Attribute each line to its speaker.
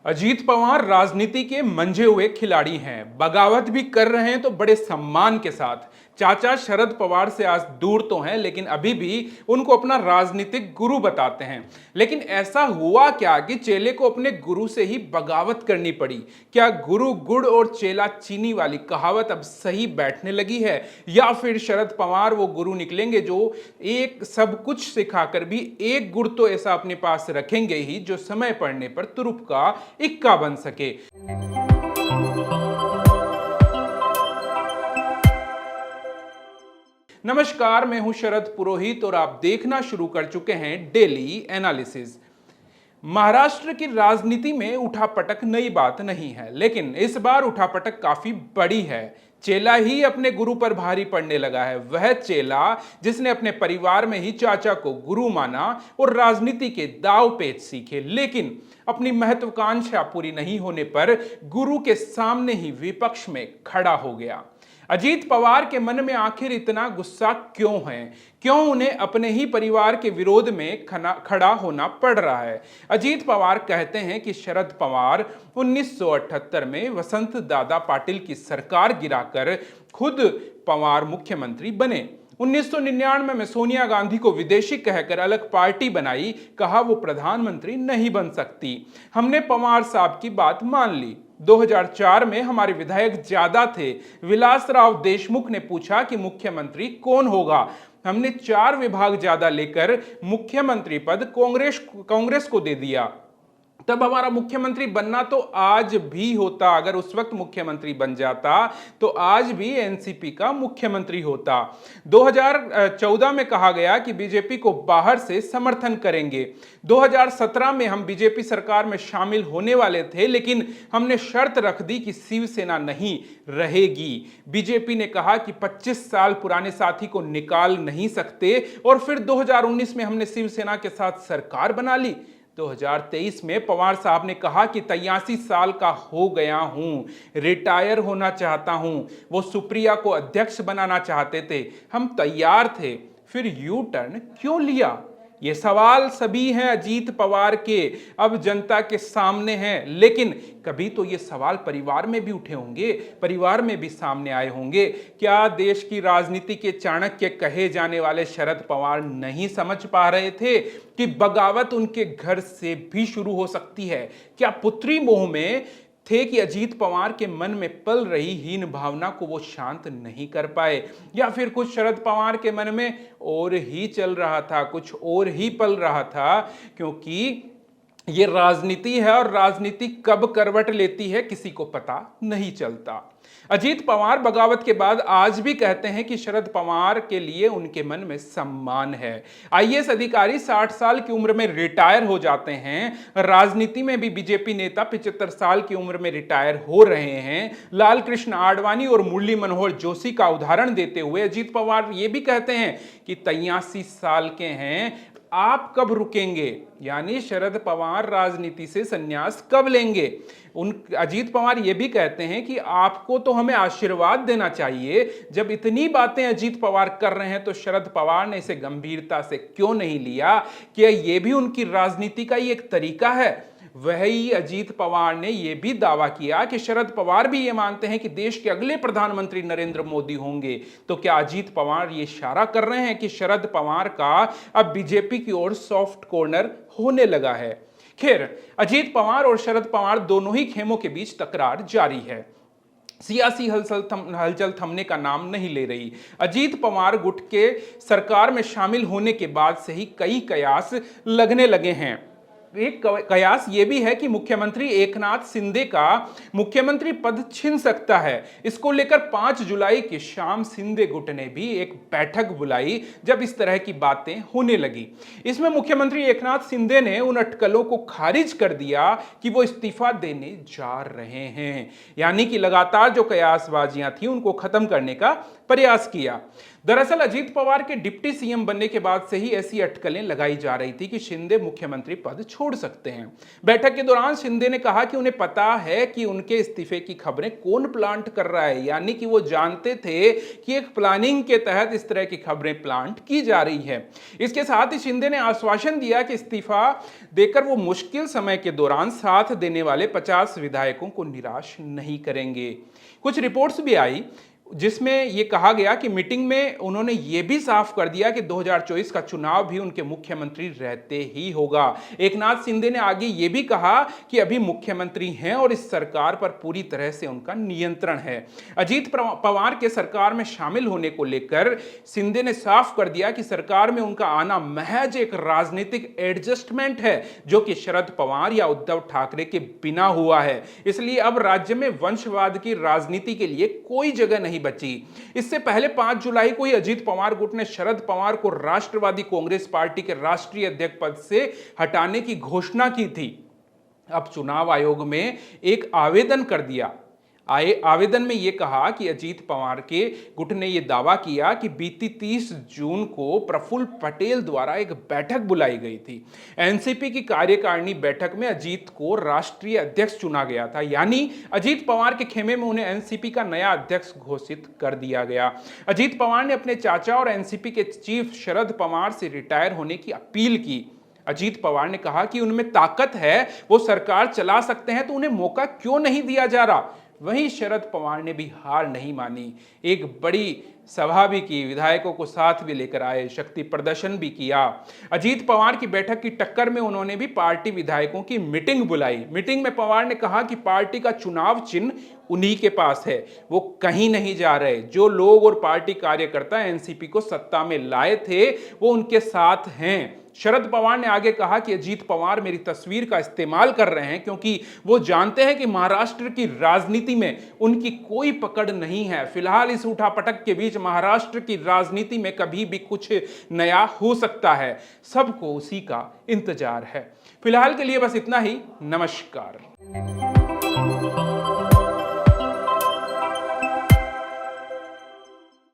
Speaker 1: अजीत पवार राजनीति के मंझे हुए खिलाड़ी हैं। बगावत भी कर रहे हैं तो बड़े सम्मान के साथ। चाचा शरद पवार से आज दूर तो हैं, लेकिन अभी भी उनको अपना राजनीतिक गुरु बताते हैं। लेकिन ऐसा हुआ क्या कि चेले को अपने गुरु से ही बगावत करनी पड़ी? क्या गुरु गुड़ और चेला चीनी वाली कहावत अब सही बैठने लगी है, या फिर शरद पवार वो गुरु निकलेंगे जो एक सब कुछ सिखाकर भी एक गुड़ तो ऐसा अपने पास रखेंगे ही जो समय पड़ने पर तुरुप का इक्का बन सके? नमस्कार, मैं हूं शरद पुरोहित और आप देखना शुरू कर चुके हैं डेली एनालिसिस। महाराष्ट्र की राजनीति में उठापटक नई बात नहीं है, लेकिन इस बार उठापटक काफी बड़ी है। चेला ही अपने गुरु पर भारी पड़ने लगा है। वह चेला जिसने अपने परिवार में ही चाचा को गुरु माना और राजनीति के दांव पेच सीखे, लेकिन अपनी महत्वाकांक्षा पूरी नहीं होने पर गुरु के सामने ही विपक्ष में खड़ा हो गया। अजीत पवार के मन में आखिर इतना गुस्सा क्यों है? क्यों उन्हें अपने ही परिवार के विरोध में खड़ा होना पड़ रहा है? अजीत पवार कहते हैं कि शरद पवार 1978 में वसंत दादा पाटिल की सरकार गिराकर खुद पवार मुख्यमंत्री बने। 1999 में सोनिया गांधी को विदेशी कहकर अलग पार्टी बनाई, कहा वो प्रधानमंत्री नहीं बन सकती। हमने पवार साहब की बात मान ली। 2004 में हमारे विधायक ज्यादा थे। विलासराव देशमुख ने पूछा कि मुख्यमंत्री कौन होगा। हमने 4 विभाग ज्यादा लेकर मुख्यमंत्री पद कांग्रेस को दे दिया। तब हमारा मुख्यमंत्री बनना तो आज भी होता। अगर उस वक्त मुख्यमंत्री बन जाता तो आज भी एनसीपी का मुख्यमंत्री होता। 2014 में कहा गया कि बीजेपी को बाहर से समर्थन करेंगे। 2017 में हम बीजेपी सरकार में शामिल होने वाले थे, लेकिन हमने शर्त रख दी कि शिवसेना नहीं रहेगी। बीजेपी ने कहा कि 25 साल पुराने साथी को निकाल नहीं सकते, और फिर 2019 में हमने शिवसेना के साथ सरकार बना ली। 2023 में पवार साहब ने कहा कि 83 साल का हो गया हूं, रिटायर होना चाहता हूं। वो सुप्रिया को अध्यक्ष बनाना चाहते थे, हम तैयार थे। फिर यू टर्न क्यों लिया? ये सवाल सभी हैं अजीत पवार के, अब जनता के सामने हैं। लेकिन कभी तो ये सवाल परिवार में भी उठे होंगे, परिवार में भी सामने आए होंगे। क्या देश की राजनीति के चाणक्य कहे जाने वाले शरद पवार नहीं समझ पा रहे थे कि बगावत उनके घर से भी शुरू हो सकती है? क्या पुत्री मोह में थे कि अजीत पवार के मन में पल रही हीन भावना को वो शांत नहीं कर पाए, या फिर कुछ शरद पवार के मन में और ही चल रहा था, कुछ और ही पल रहा था? क्योंकि ये राजनीति है और राजनीति कब करवट लेती है किसी को पता नहीं चलता। अजीत पवार बगावत के बाद आज भी कहते हैं कि शरद पवार के लिए उनके मन में सम्मान है। आईएएस अधिकारी 60 साल की उम्र में रिटायर हो जाते हैं। राजनीति में भी बीजेपी नेता 75 साल की उम्र में रिटायर हो रहे हैं। लाल कृष्ण आडवाणी और मुरली मनोहर जोशी का उदाहरण देते हुए अजीत पवार ये भी कहते हैं कि 83 साल के हैं, आप कब रुकेंगे? यानी शरद पवार राजनीति से संन्यास कब लेंगे? अजीत पवार ये भी कहते हैं कि आपको तो हमें आशीर्वाद देना चाहिए। जब इतनी बातें अजीत पवार कर रहे हैं तो शरद पवार ने इसे गंभीरता से क्यों नहीं लिया? क्या ये भी उनकी राजनीति का ही एक तरीका है? वही अजीत पवार ने यह भी दावा किया कि शरद पवार भी ये मानते हैं कि देश के अगले प्रधानमंत्री नरेंद्र मोदी होंगे। तो क्या अजीत पवार ये इशारा कर रहे हैं कि शरद पवार का अब बीजेपी की ओर सॉफ्ट कॉर्नर होने लगा है? खैर, अजीत पवार और शरद पवार दोनों ही खेमों के बीच तकरार जारी है। सियासी हलचल थमने का नाम नहीं ले रही। अजीत पवार गुट के सरकार में शामिल होने के बाद से ही कई कयास लगने लगे हैं। एक कयास यह भी है कि मुख्यमंत्री एकनाथ शिंदे का मुख्यमंत्री पद छिन सकता है। इसको लेकर 5 जुलाई की शाम शिंदे गुट ने भी एक बैठक बुलाई, जब इस तरह की बातें होने लगी। इसमें मुख्यमंत्री एकनाथ शिंदे ने उन अटकलों को खारिज कर दिया कि वो इस्तीफा देने जा रहे हैं। यानी कि लगातार जो कयासबाजियां थी उनको खत्म करने का प्रयास किया। दरअसल अजीत पवार के डिप्टी सीएम बनने के बाद से ही ऐसी अटकलें लगाई जा रही थी कि शिंदे मुख्यमंत्री पद छोड़ सकते हैं। बैठक के दौरान शिंदे ने कहा कि उन्हें पता है कि उनके इस्तीफे की खबरें कौन प्लांट कर रहा है, यानी कि वो जानते थे कि एक प्लानिंग के तहत इस तरह की खबरें प्लांट की जा रही है। इसके साथ ही शिंदे ने आश्वासन दिया कि इस्तीफा देकर वो मुश्किल समय के दौरान साथ देने वाले 50 विधायकों को निराश नहीं करेंगे। कुछ रिपोर्ट्स भी आई जिसमें यह कहा गया कि मीटिंग में उन्होंने यह भी साफ कर दिया कि 2024 का चुनाव भी उनके मुख्यमंत्री रहते ही होगा। एकनाथ शिंदे ने आगे यह भी कहा कि अभी मुख्यमंत्री हैं और इस सरकार पर पूरी तरह से उनका नियंत्रण है। अजीत पवार के सरकार में शामिल होने को लेकर शिंदे ने साफ कर दिया कि सरकार में उनका आना महज एक राजनीतिक एडजस्टमेंट है, जो कि शरद पवार या उद्धव ठाकरे के बिना हुआ है। इसलिए अब राज्य में वंशवाद की राजनीति के लिए कोई जगह नहीं बची। इससे पहले 5 जुलाई को ही अजीत पवार गुट ने शरद पवार को राष्ट्रवादी कांग्रेस पार्टी के राष्ट्रीय अध्यक्ष पद से हटाने की घोषणा की थी। अब चुनाव आयोग में एक आवेदन कर दिया। आवेदन में यह कहा कि अजीत पवार के गुट ने यह दावा किया कि बीती 30 जून को प्रफुल्ल पटेल द्वारा एक बैठक बुलाई गई थी। एनसीपी की कार्यकारिणी बैठक में अजीत को राष्ट्रीय अध्यक्ष चुना गया था, यानी अजीत पवार के खेमे में उन्हें एनसीपी का नया अध्यक्ष घोषित कर दिया गया। अजीत पवार ने अपने चाचा और एनसीपी के चीफ शरद पवार से रिटायर होने की अपील की। अजीत पवार ने कहा कि उनमें ताकत है, वो सरकार चला सकते हैं, तो उन्हें मौका क्यों नहीं दिया जा रहा। वहीं शरद पवार ने भी हार नहीं मानी, एक बड़ी सभा भी की, विधायकों को साथ भी लेकर आए, शक्ति प्रदर्शन भी किया। अजीत पवार की बैठक की टक्कर में उन्होंने भी पार्टी विधायकों की मीटिंग बुलाई। मीटिंग में पवार ने कहा कि पार्टी का चुनाव चिन्ह उन्हीं के पास है, वो कहीं नहीं जा रहे। जो लोग और पार्टी कार्यकर्ता एनसीपी को सत्ता में लाए थे वो उनके साथ हैं। शरद पवार ने आगे कहा कि अजीत पवार मेरी तस्वीर का इस्तेमाल कर रहे हैं क्योंकि वो जानते हैं कि महाराष्ट्र की राजनीति में उनकी कोई पकड़ नहीं है। फिलहाल इस उठापटक के बीच महाराष्ट्र की राजनीति में कभी भी कुछ नया हो सकता है। सबको उसी का इंतजार है। फिलहाल के लिए बस इतना ही। नमस्कार।